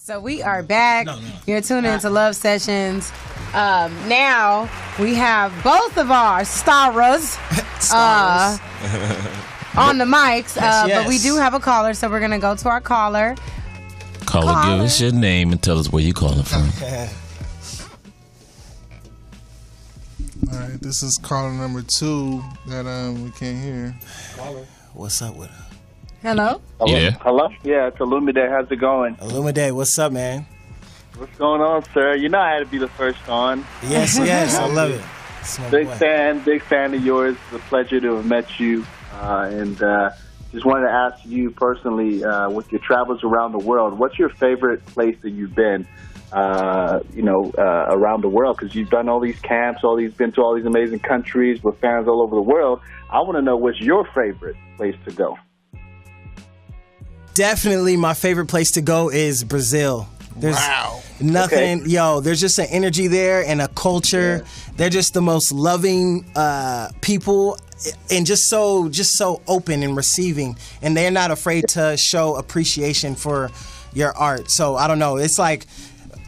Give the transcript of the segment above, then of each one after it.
So we are back. You're tuning into Love Sessions. Now we have both of our stars on the mics, but we do have a caller, so we're gonna go to our caller. Caller, give us your name and tell us where you calling from. All right, this is caller number 2 that we can't hear. Caller, what's up with her? Hello? Yeah. Hello? Yeah, it's Illumide. How's it going? Illumide, what's up, man? What's going on, sir? You know I had to be the first on. Yes, I love it. Big fan of yours. It's a pleasure to have met you. And just wanted to ask you personally, with your travels around the world, what's your favorite place that you've been, around the world? Because you've done all these camps, been to all these amazing countries with fans all over the world. I want to know what's your favorite place to go. Definitely my favorite place to go is Brazil. There's nothing, there's just an energy there and a culture. Yeah. They're just the most loving people and just so open and receiving. And they're not afraid to show appreciation for your art. So I don't know. It's like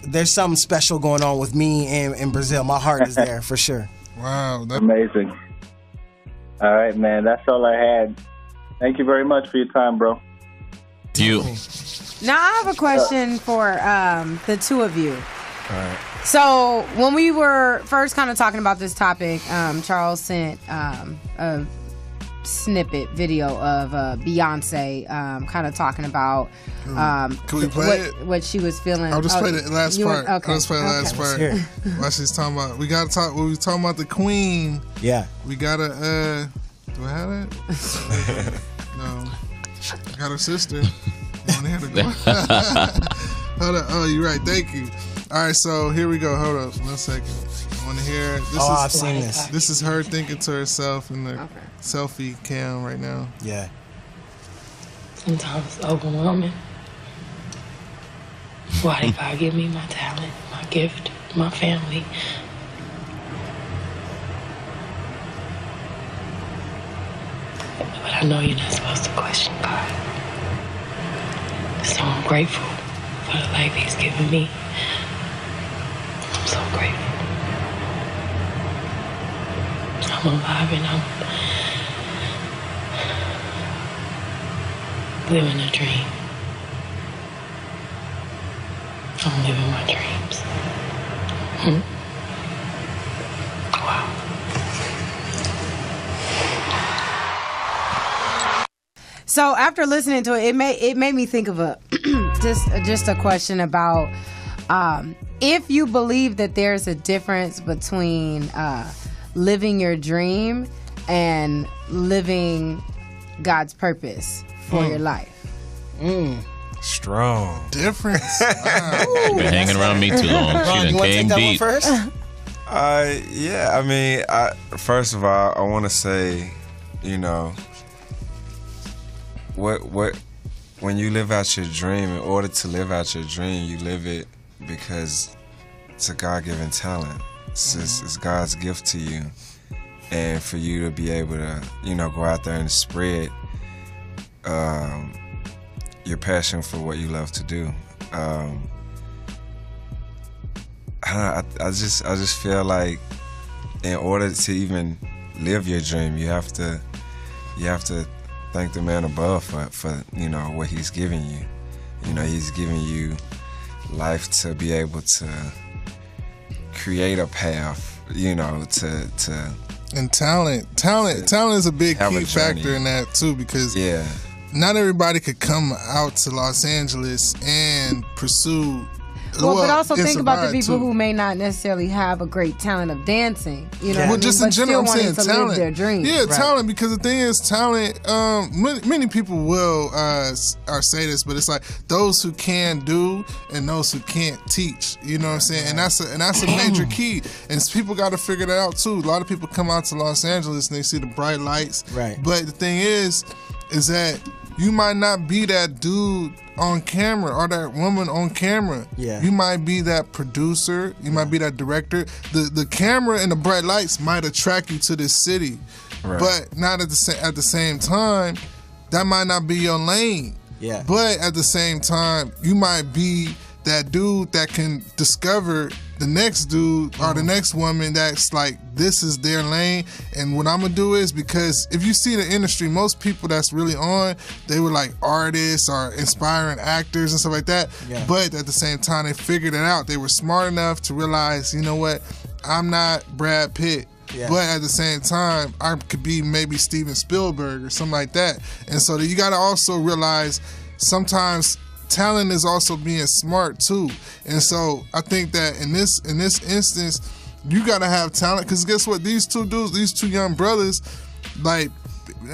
there's something special going on with me in Brazil. My heart is there for sure. Wow. That's amazing. All right, man. That's all I had. Thank you very much for your time, bro. You. Now I have a question for the two of you. All right. So when we were first kind of talking about this topic, Charles sent a snippet video of Beyonce kind of talking about can we play what she was feeling. I'll just play the last part. Okay. I'll just play the last part. While she's talking about, we gotta talk. When we talking about the Queen. Yeah. We gotta. Do I have it? No. I got her sister. You want to hear the go? Hold up. Oh, you're right. Thank you. All right, so here we go. Hold up 1 second. I want to hear this. I've seen this. This is her thinking to herself in the selfie cam right now. Yeah. Sometimes it's overwhelming. Why did God give me my talent, my gift, my family? But I know you're not supposed to question God. So I'm grateful for the life He's given me. I'm so grateful. I'm alive and I'm living a dream. I'm living my dreams. Wow. So after listening to it, it made me think of a just a question about if you believe that there's a difference between living your dream and living God's purpose for your life. Strong. Difference. Wow. You've been hanging around me too long. She done came deep. First? Yeah, I mean, first of all, I want to say, when you live out your dream, in order to live out your dream, you live it because it's a God-given talent. It's God's gift to you. And for you to be able to, go out there and spread your passion for what you love to do. I just feel like in order to even live your dream, you have to thank the man above for what he's giving you. He's giving you life to be able to create a path, to and talent is a big key factor in that too, because not everybody could come out to Los Angeles and pursue. But also think about the people who may not necessarily have a great talent of dancing. Well, just in general, I'm saying talent. Live their dreams. Yeah, talent. Because the thing is, talent. Many people will say this, but it's like those who can do and those who can't teach. You know what I'm saying? And that's a major key. And people got to figure that out too. A lot of people come out to Los Angeles and they see the bright lights. Right. But the thing is that you might not be that dude on camera or that woman on camera. Yeah. You might be that producer. You might be that director. The camera and the bright lights might attract you to this city, but not at the same time. That might not be your lane. Yeah. But at the same time, you might be that dude that can discover the next dude or the next woman that's like, this is their lane, and what I'm gonna do is, because if you see the industry, most people that's really on, they were like artists or inspiring actors and stuff like that. Yeah. But at the same time, they figured it out. They were smart enough to realize, you know what, I'm not Brad Pitt. Yeah. But at the same time, I could be maybe Steven Spielberg or something like that. And so you got to also realize sometimes talent is also being smart too. And so I think that in this instance, you got to have talent, because guess what? These two dudes, these two young brothers, like,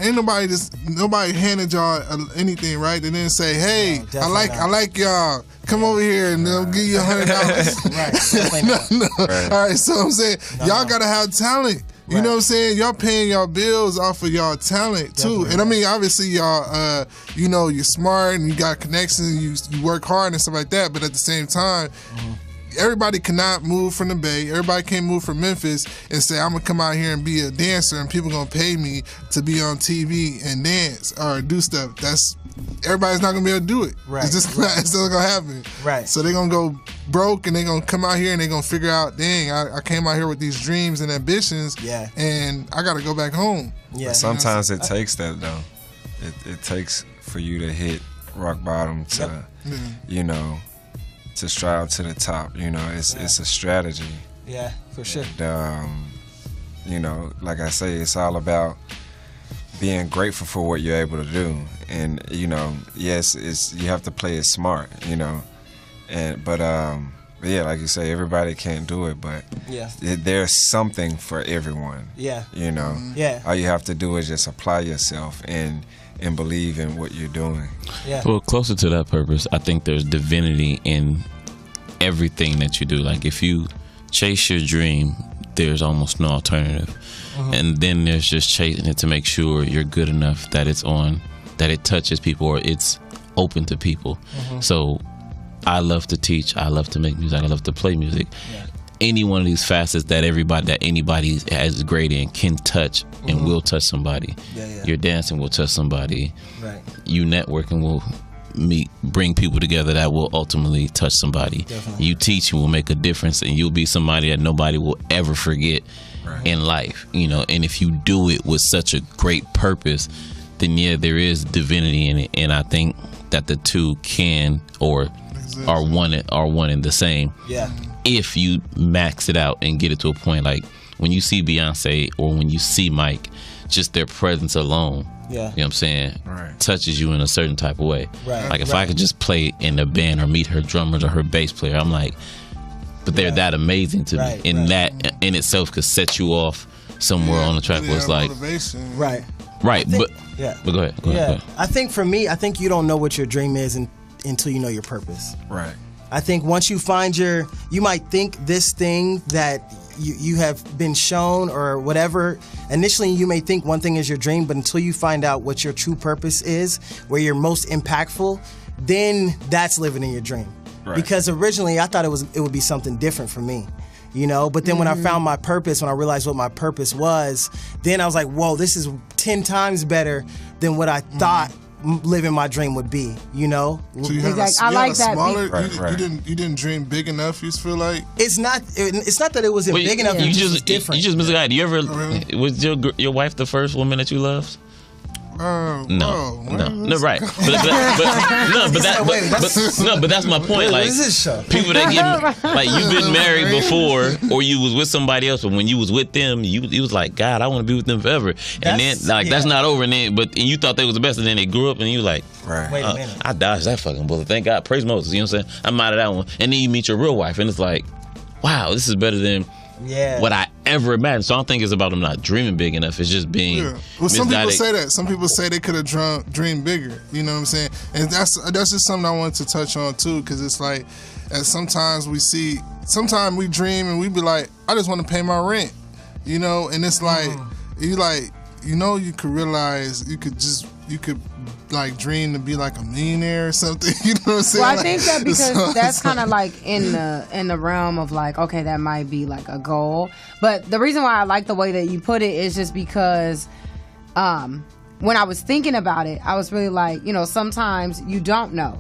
ain't nobody handed y'all anything, right? They didn't say, "Hey, I like y'all. Come over here and they'll give you $100." Right. Definitely not. No. Right. All right, so I'm saying y'all gotta have talent. You know what I'm saying? Y'all paying y'all bills off of y'all talent too. Definitely. And I mean, obviously y'all, you know, you're smart and you got connections. You work hard and stuff like that. But at the same time, everybody cannot move from the Bay. Everybody can't move from Memphis and say, I'm gonna come out here and be a dancer and people gonna pay me to be on TV and dance or do stuff. Everybody's not gonna be able to do it. Right. It's just it's not gonna happen. Right. So they're gonna go broke and they're gonna come out here and they're gonna figure out, dang, I came out here with these dreams and ambitions. Yeah. And I gotta go back home. Yeah. But sometimes it takes that though. It takes for you to hit rock bottom to, you know, to strive to the top. You know, it's a strategy. Yeah, for sure. And, you know, like I say, it's all about being grateful for what you're able to do. And, you know, yes, you have to play it smart, you know. But yeah, like you say, everybody can't do it, but there's something for everyone. Yeah. You know. Yeah. All you have to do is just apply yourself and believe in what you're doing. Yeah. Well, closer to that purpose, I think there's divinity in everything that you do. Like if you chase your dream, there's almost no alternative. And then there's just chasing it to make sure you're good enough that that it touches people or it's open to people. So I love to teach, I love to make music, I love to play music. Any one of these facets that anybody has great in can touch and will touch somebody. Your dancing will touch somebody. Right. You networking will bring people together that will ultimately touch somebody. Definitely. You teaching will make a difference, and you'll be somebody that nobody will ever forget in life. You know, and if you do it with such a great purpose, then there is divinity in it, and I think that the two can or are one and the same. Yeah. If you max it out and get it to a point, like when you see Beyonce or when you see Mike, just their presence alone, you know what I'm saying, touches you in a certain type of way. Right. Like if I could just play in a band or meet her drummers or her bass player, I'm like, but they're that amazing to me. And that in itself could set you off somewhere on the track where it's like, motivation. Right. Right. think- But go ahead. Go ahead. I think for me, I think you don't know what your dream is until you know your purpose. Right. I think once you find you might think this thing that you have been shown or whatever, initially you may think one thing is your dream, but until you find out what your true purpose is, where you're most impactful, then that's living in your dream. Right. Because originally I thought it would be something different for me. You know, but then when I found my purpose, when I realized what my purpose was, then I was like, whoa, this is 10 times better than what I thought living my dream would be, you know? So you have I like that. Smaller, Right. You didn't dream big enough. You just feel like It's not that it wasn't big enough, You it was just different. You just miss a guy. Do you ever really? was your wife the first woman that you loved? No, right. But that's my point. Like What is this show? people that get like you've been married before, or you was with somebody else, but when you was with them, you was like, God, I want to be with them forever. And then that's not over. And then, and you thought they was the best, and then they grew up, and you like, Right. Wait a minute. I dodged that fucking bullet. Thank God, praise Moses. You know what I'm saying? I'm out of that one. And then you meet your real wife, and it's like, wow, this is better than what I ever imagined. So I don't think it's about them not dreaming big enough. It's just being Well, some people misguided. say that. Some people say they could have dreamed bigger. You know what I'm saying? And that's just something I wanted to touch on too, because it's like, sometimes sometimes we dream and we be like, I just want to pay my rent, you know. And it's like, you could realize you could like dream to be like a millionaire or something. You know what I'm saying? Well, I think that because that's kind of like in the realm of like, okay, that might be like a goal. But the reason why I like the way that you put it is just because when I was thinking about it, I was really like, sometimes you don't know,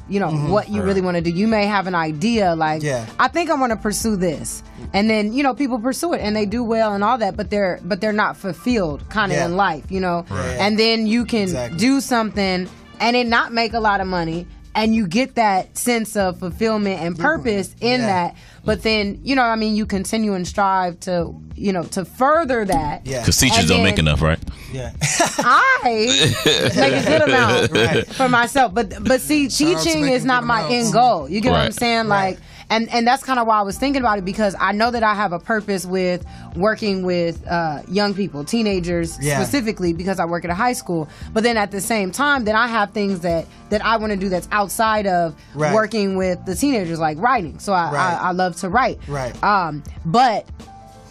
what you really want to do. You may have an idea, like, I think I want to pursue this, and then people pursue it and they do well and all that, but they're not fulfilled kind of in life, and then you can do something and it not make a lot of money, and you get that sense of fulfillment and purpose in that. But then, you continue and strive to, to further that. Yeah. Because teachers don't make enough, right? Yeah. I make a good amount for myself. But see, teaching is not my end goal. You get what I'm saying? Like, and that's kind of why I was thinking about it, because I know that I have a purpose with working with young people, teenagers specifically, because I work at a high school. But then at the same time, then I have things that I want to do that's outside of working with the teenagers, like writing. So I love to write. Right. But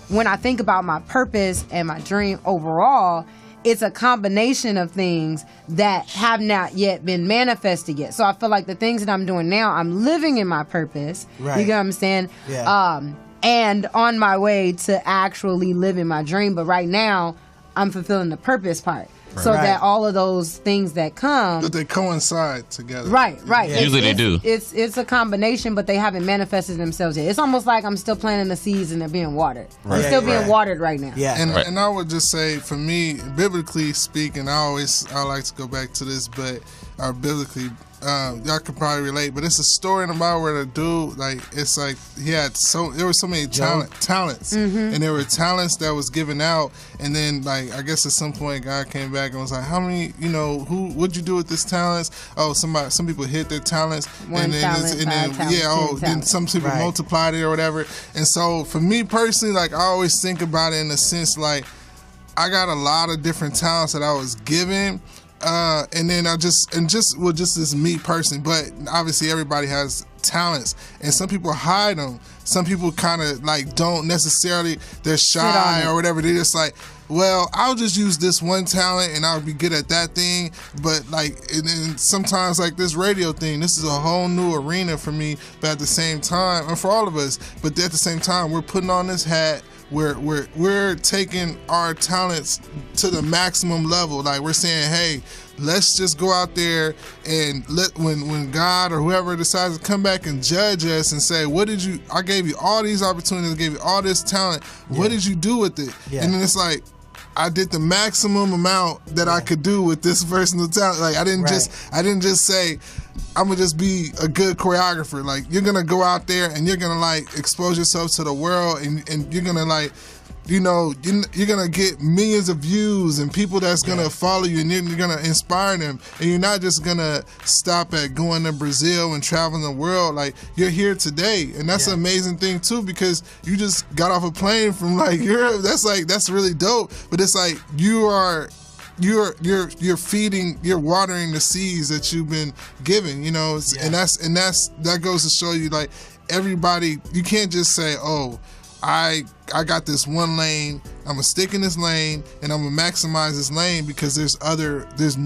when I think about my purpose and my dream overall, it's a combination of things that have not yet been manifested yet. So I feel like the things that I'm doing now, I'm living in my purpose. Right. You get what I'm saying? Yeah. And on my way to actually living my dream. But right now, I'm fulfilling the purpose part. So that all of those things that come, that they coincide together. Right. Yeah. Usually they do. It's a combination, but they haven't manifested themselves yet. It's almost like I'm still planting the seeds and they're being watered. They're still being watered right now. Yeah. And I would just say, for me, biblically speaking, I like to go back to this, but biblically, y'all could probably relate, but it's a story in the Bible where the dude, like, it's like there were so many talents, and there were talents that was given out, and then, like, I guess at some point God came back and was like, how many, what'd you do with this talents? Oh, some people hid their talents, then some people multiplied it or whatever. And so for me personally, like, I always think about it in the sense, like, I got a lot of different talents that I was given. And then just as me personally, but obviously everybody has talents, and some people hide them. Some people kind of like don't necessarily, they're shy or whatever. They're just like, well, I'll just use this one talent and I'll be good at that thing. But like, and then sometimes like this radio thing, this is a whole new arena for me. But at the same time, and for all of us, but at the same time, we're putting on this hat. We're taking our talents to the maximum level. Like, we're saying, hey, let's just go out there and when God or whoever decides to come back and judge us and say, I gave you all these opportunities, I gave you all this talent, what did you do with it? And then it's like, I did the maximum amount that I could do with this personal talent. Like, I didn't just say, I'm gonna just be a good choreographer. Like, you're gonna go out there and you're gonna like expose yourself to the world, and you're gonna like, you're gonna get millions of views and people that's gonna follow you, and you're gonna inspire them. And you're not just gonna stop at going to Brazil and traveling the world. Like, you're here today, and that's an amazing thing too, because you just got off a plane from like Europe. That's really dope. But it's like you're feeding, you're watering the seeds that you've been given, and that goes to show you, like, everybody, you can't just say, oh, I got this one lane, I'm gonna stick in this lane and I'm gonna maximize this lane, because there's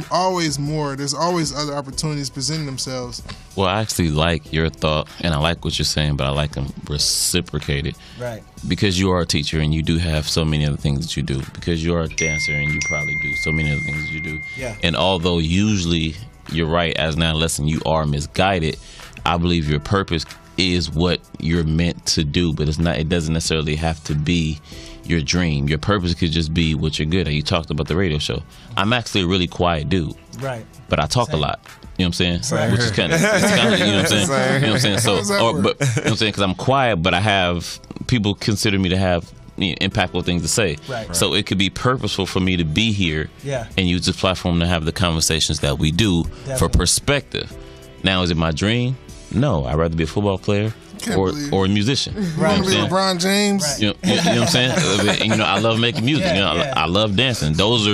always more, there's always other opportunities presenting themselves. Well, I actually like your thought, and I like what you're saying, but I like them reciprocated. Right. Because you are a teacher and you do have so many other things that you do. Because you are a dancer and you probably do so many other things that you do. Yeah. And although usually you're right, as an adolescent you are misguided, I believe your purpose is what you're meant to do, but it doesn't necessarily have to be your dream. Your purpose could just be what you're good at. You talked about the radio show. I'm actually a really quiet dude. Right. But I talk a lot. You know what I'm saying? Same. Which is kind of, you know what I'm saying? Same. You know what I'm saying? So, you know what I'm saying? Because I'm quiet, but I have, people consider me to have impactful things to say. Right. So it could be purposeful for me to be here and use this platform to have the conversations that we do for perspective. Now, is it my dream? No, I'd rather be a football player or a musician. Right. You know, LeBron James. Right. You know what I'm saying? And, I love making music. I love dancing. Those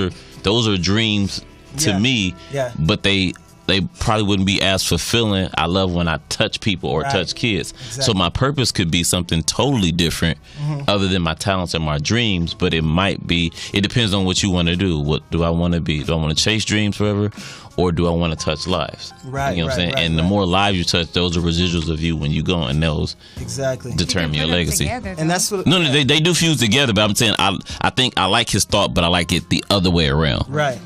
are dreams to me, but they probably wouldn't be as fulfilling. I love when I touch people or touch kids. Exactly. So my purpose could be something totally different other than my talents and my dreams, but it depends on what you want to do. What do I want to be? Do I want to chase dreams forever? Or do I want to touch lives? Right. You know what I'm saying? And the more lives you touch, those are residuals of you when you go, and those determine your legacy. And that's what. No, they do fuse together. But I'm saying I think I like his thought, but I like it the other way around. Right.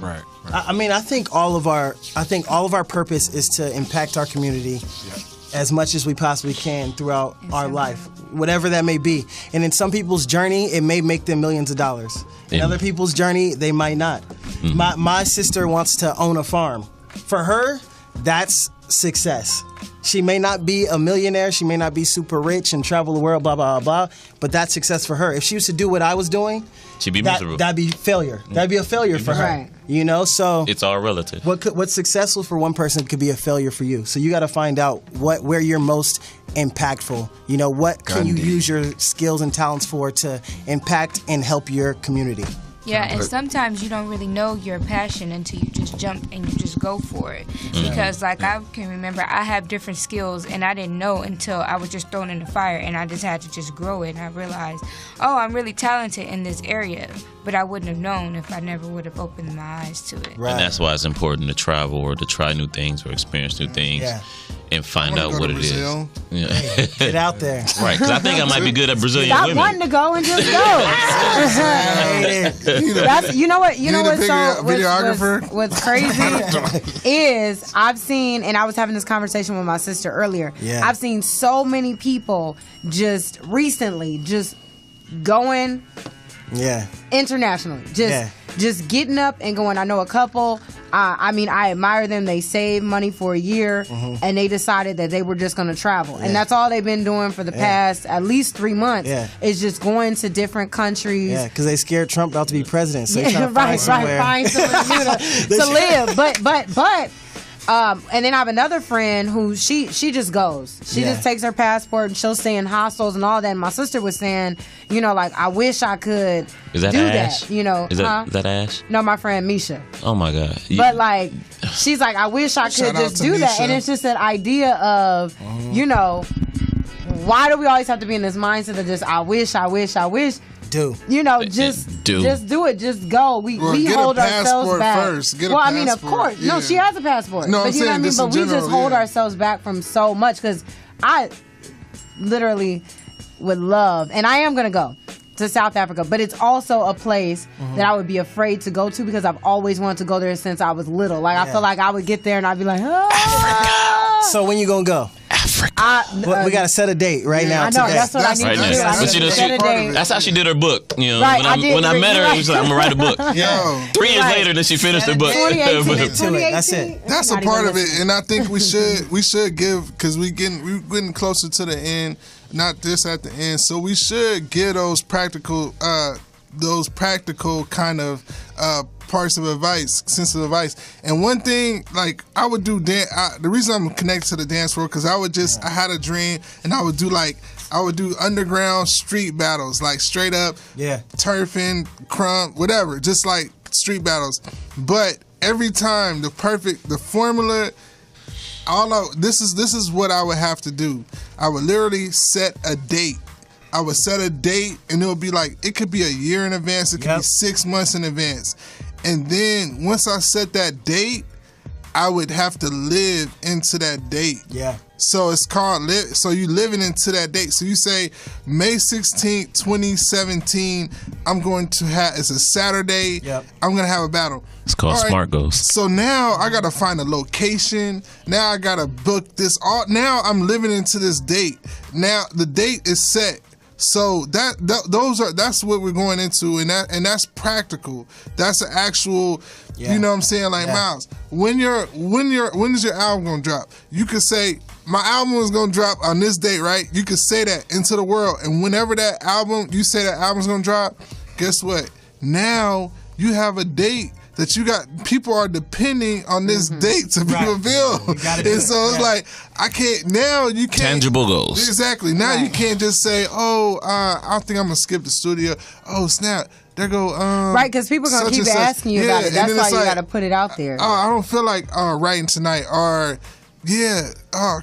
I mean, I think all of our purpose is to impact our community as much as we possibly can throughout our life, whatever that may be. And in some people's journey, it may make them millions of dollars. In other people's journey, they might not. My sister wants to own a farm. For her, that's success. She may not be a millionaire, she may not be super rich and travel the world, blah, blah, blah, blah, but that's success for her. If she was to do what I was doing, she'd be miserable. That'd be failure. That'd be a failure for her. Right. You know, so it's all relative. What's successful for one person could be a failure for you. So you got to find out where you're most impactful. You know, what can you use your skills and talents for to impact and help your community. Yeah, and sometimes you don't really know your passion until you just jump and you just go for it. Because, like, I can remember I have different skills, and I didn't know until I was just thrown in the fire, and I just had to just grow it. And I realized, oh, I'm really talented in this area. But I wouldn't have known if I never would have opened my eyes to it. Right. And that's why it's important to travel or to try new things or experience new things. Yeah. And find out what it is. Yeah. Get out there. Right, because I think I might be good at Brazilian Stop women. wanting to go and just go. That's, you know what? You know what's what's crazy is I've seen, and I was having this conversation with my sister earlier. Yeah. I've seen so many people just recently just going internationally, just getting up and going. I know a couple. I mean, I admire them. They saved money for a year, and they decided that they were just going to travel, and that's all they've been doing for the past at least 3 months. Is just going to different countries. Yeah, because they scared Trump out to be president, so they're trying to find somewhere. Find somewhere to live. But. And then I have another friend who she just goes. She just takes her passport and she'll stay in hostels and all that. And my sister was saying, you know, like, I wish I could do that. You know, is that Ash? No, my friend Misha. Oh my God! But like, she's like, I wish I could just do that. Misha. And it's just that idea of, you know, why do we always have to be in this mindset of just I wish. Do. You know, just do it. Just go. We hold ourselves back. First. Get a I mean, of passport. course. No, she has a passport. No, but I'm you know what I saying mean? But we general, just hold ourselves back from so much because I literally would love, and I am going to go to South Africa, but it's also a place that I would be afraid to go to because I've always wanted to go there since I was little. Like, I feel like I would get there and I'd be like, So when you going to go? We got to set a date right now. I know, today. that's what I need to do. I need to set a date. That's how she did her book. You know, Right, when I met her, it was like, I'm gonna write a book. Yo, 3 years later, then she finished the book. 2018. That's it. that's a part of it, and I think we should give, because we're getting closer to the end, not this at the end, so we should give those practical kind of parts of advice, sensitive advice. And one thing, like, I would do the reason I'm connected to the dance world, because I had a dream, and I would do underground street battles, like straight up turfing, crump, whatever, just like street battles. But every time the formula, this is what I would have to do. I would literally set a date. I would set a date, and it would be like, it could be a year in advance, it could be 6 months in advance. And then once I set that date, I would have to live into that date. Yeah. So it's called so you living into that date. So you say May 16th, 2017, I'm going to have, it's a Saturday, I'm going to have a battle. It's called Smart Goals. So now I got to find a location. Now I got to book this. Now I'm living into this date. Now the date is set. So that's what we're going into, and that's practical. That's an actual, you know what I'm saying? Like, Miles, when is your album gonna drop? You could say, my album is gonna drop on this date, right? You could say that into the world, and whenever you say that album's gonna drop, guess what? Now you have a date that you got. People are depending on this date to be revealed, and so it's like, you can't tangible goals. Exactly. Now you can't just say, I think I'm gonna skip the studio. Oh snap, there go. Right, because people are gonna keep asking you about it. That's why you gotta put it out there. Oh, I don't feel like writing tonight, or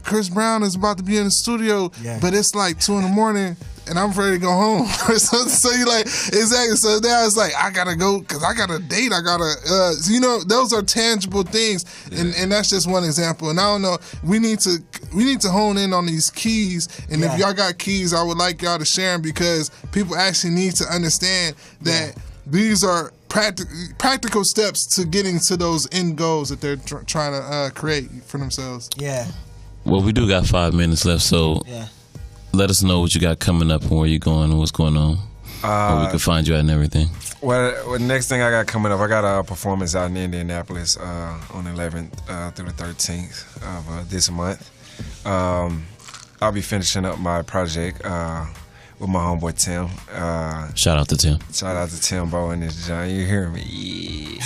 Chris Brown is about to be in the studio, but it's like 2 a.m. and I'm ready to go home. so you like, exactly. So now it's like, I gotta go because I got a date. I gotta, those are tangible things, and that's just one example. And I don't know, we need to hone in on these keys. And if y'all got keys, I would like y'all to share them, because people actually need to understand that these are practical steps to getting to those end goals that they're trying to create for themselves. Yeah. Well, we do got 5 minutes left, so Yeah. let us know what you got coming up and where you're going and what's going on. Where we can find you at and everything. Well, next thing I got coming up, I got a performance out in Indianapolis on the 11th through the 13th of this month. I'll be finishing up my project with my homeboy Tim. Shout out to Tim. Shout out to Timbo and this John. You hear me?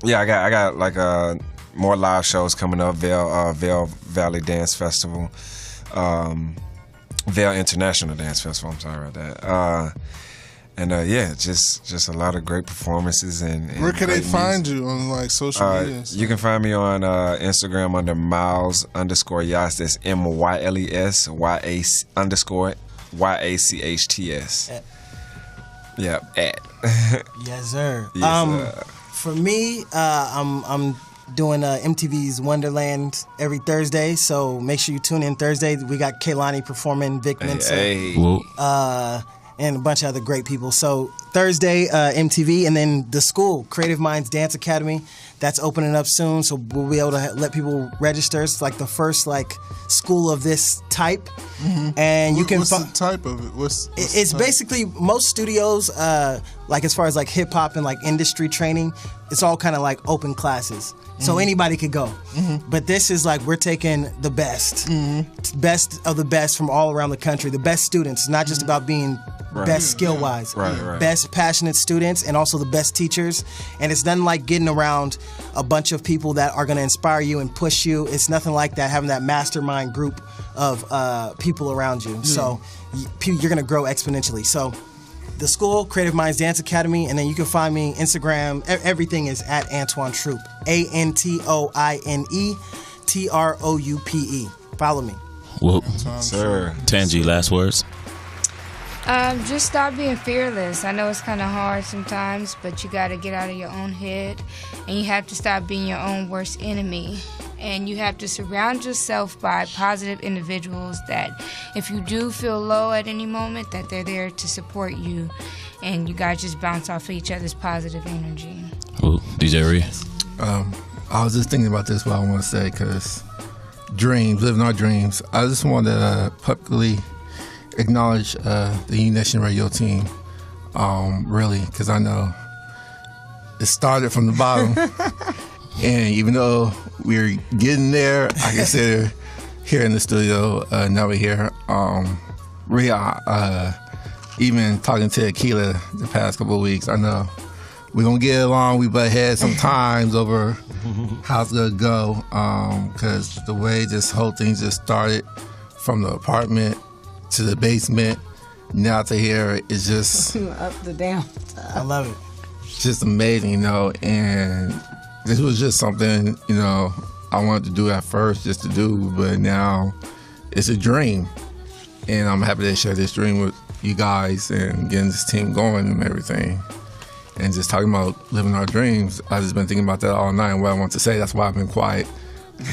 Yeah, I got like more live shows coming up. Vail Valley Dance Festival. Vail International Dance Festival. I'm sorry about that. Yeah, just a lot of great performances and where can they great find music. you on like social media? You can find me on Instagram under Myles_Yachts. That's MYLES YACHTS. Yeah, at. Yes, sir. Yes, For me, I'm doing MTV's Wonderland every Thursday, so make sure you tune in Thursday. We got Kehlani performing, Vic Mensa, and a bunch of other great people. So Thursday, MTV, and then the school, Creative Minds Dance Academy, that's opening up soon, so we'll be able to let people register. It's like the first school of this type, and you can. What's the type of it? It's basically most studios, as far as hip hop and industry training, it's all kind of open classes. So anybody could go. But this is we're taking the best. Best of the best from all around the country. The best students. It's not just about being best skill-wise. Right. Best passionate students and also the best teachers. And it's nothing like getting around a bunch of people that are going to inspire you and push you. It's nothing like that, having that mastermind group of people around you. So you're going to grow exponentially. So the school, Creative Minds Dance Academy, and then you can find me Instagram. Everything is at Antoine Troupe. ANTOINE Follow me. Well, sir. Tangi, last words. Just stop being fearless. I know it's kind of hard sometimes, but you got to get out of your own head, and you have to stop being your own worst enemy. And you have to surround yourself by positive individuals that if you do feel low at any moment, that they're there to support you, and you guys just bounce off of each other's positive energy. Well, DJ Ree. I was just thinking about this, what I want to say, because living our dreams. I just want to publicly acknowledge the U Nation Radio team, really, because I know it started from the bottom. And even though we're getting there, like I said, here in the studio, now we're here. Even talking to Akila the past couple of weeks, I know we're going to get along. We butt heads sometimes over how it's going to go, because the way this whole thing just started from the apartment to the basement, now to here, it's just... up to down. I love it. Just amazing, and this was just something, I wanted to do at first just to do, but now it's a dream. And I'm happy to share this dream with you guys and getting this team going and everything. And just talking about living our dreams, I've just been thinking about that all night and what I want to say. That's why I've been quiet.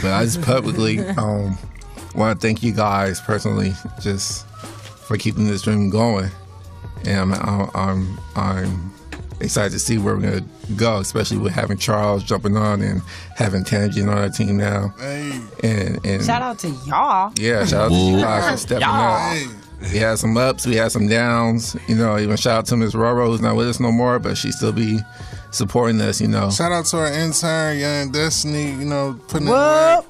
But I just publicly want to thank you guys personally just for keeping this dream going. And I'm excited to see where we're going to go, especially with having Charles jumping on and having Tangent on our team now. Hey. And Shout out to y'all. Yeah, shout out to you guys for stepping up. Hey. We had some ups, we had some downs. Even shout out to Miss Roro, who's not with us no more, but she still be supporting us. Shout out to our intern, Young Destiny. Putting in work.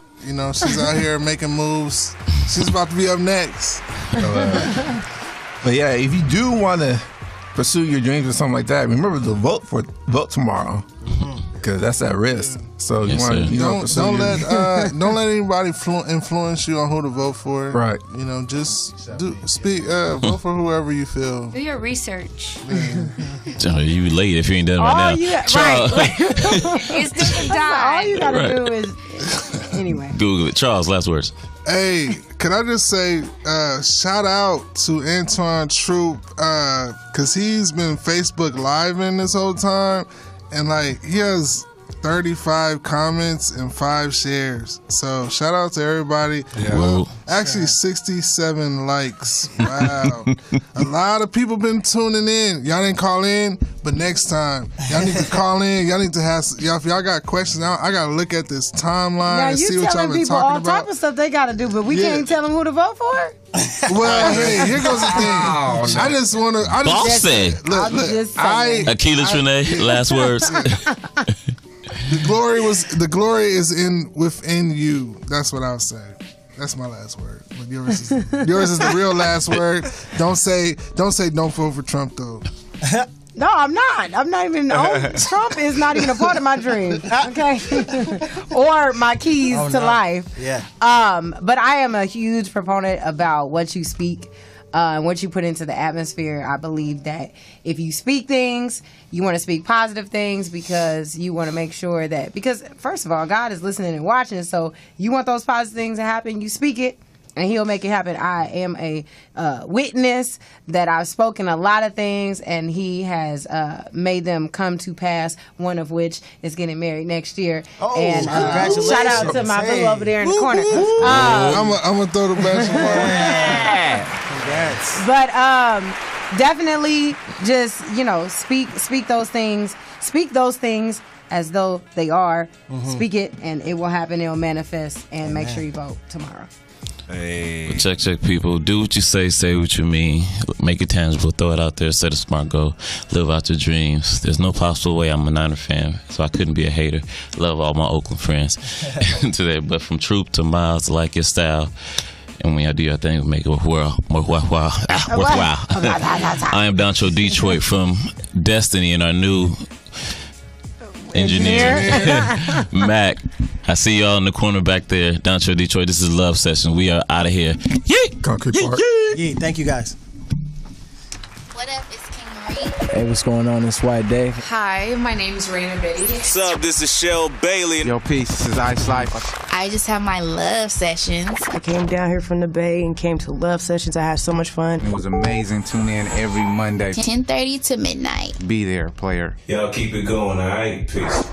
She's out here making moves. She's about to be up next. But yeah, if you do want to pursue your dreams or something like that, remember to vote tomorrow, because that's at risk. So you want to don't let anybody influence you on who to vote for. Right. Just vote for whoever you feel. Do your research. You late if you ain't done it right now. Charles. It's different time. All you gotta do is anyway. Google it. Charles, last words. Hey, can I just say shout out to Antoine Troupe, because he's been Facebook Living this whole time, and he has 35 comments and 5 shares. So shout out to everybody. Yeah. Well, actually 67 likes. Wow. A lot of people been tuning in. Y'all didn't call in, but next time y'all need to call in. Y'all need to have y'all. If y'all got questions, I gotta look at this timeline Now and you see what y'all telling been people all talking about. type of stuff they got to do, but we can't tell them who to vote for. Well, hey, here goes the thing. I just want to. Boss say. Look, Akilah Trinae, last words. The glory is within you. That's what I'll say. That's my last word. But yours is the real last word. Don't say don't vote for Trump though. No, I'm not. I'm not even. Trump is not even a part of my dream. Okay, or my keys to life. Yeah. But I am a huge proponent about what you speak. What you put into the atmosphere. I believe that if you speak things, you want to speak positive things because you want to make sure that, because first of all, God is listening and watching, so you want those positive things to happen, you speak it, and He'll make it happen. I am a witness that I've spoken a lot of things, and He has made them come to pass, one of which is getting married next year. Oh, and congratulations. shout out to my boo over there in the corner. I'm gonna throw the best. Congrats. But definitely just, speak those things. Speak those things as though they are. Speak it and it will happen. It will manifest. And make sure you vote tomorrow. Hey. Well, check, people. Do what you say what you mean. Make it tangible. Throw it out there. Set a smart goal. Live out your dreams. There's no possible way I'm a Niner fan, so I couldn't be a hater. Love all my Oakland friends today. But from troop to miles, like your style. And when y'all do your thing, make it worthwhile. I am Doncho Detroit from Destiny and our new engineer, Mac. I see y'all in the corner back there. Doncho Detroit, this is Love Session. We are out of here. Yeet! Concrete Park. Yeah, thank you guys. What up, it's King Marie. Hey, what's going on? It's White Dave. Hi, my name is Raina Betty. What's up? This is Shell Bailey. Yo, peace. This is Ice Life. I just have my love sessions. I came down here from the Bay and came to Love Sessions. I had so much fun. It was amazing. Tune in every Monday. 10:30 to midnight. Be there, player. Y'all keep it going, all right? Peace.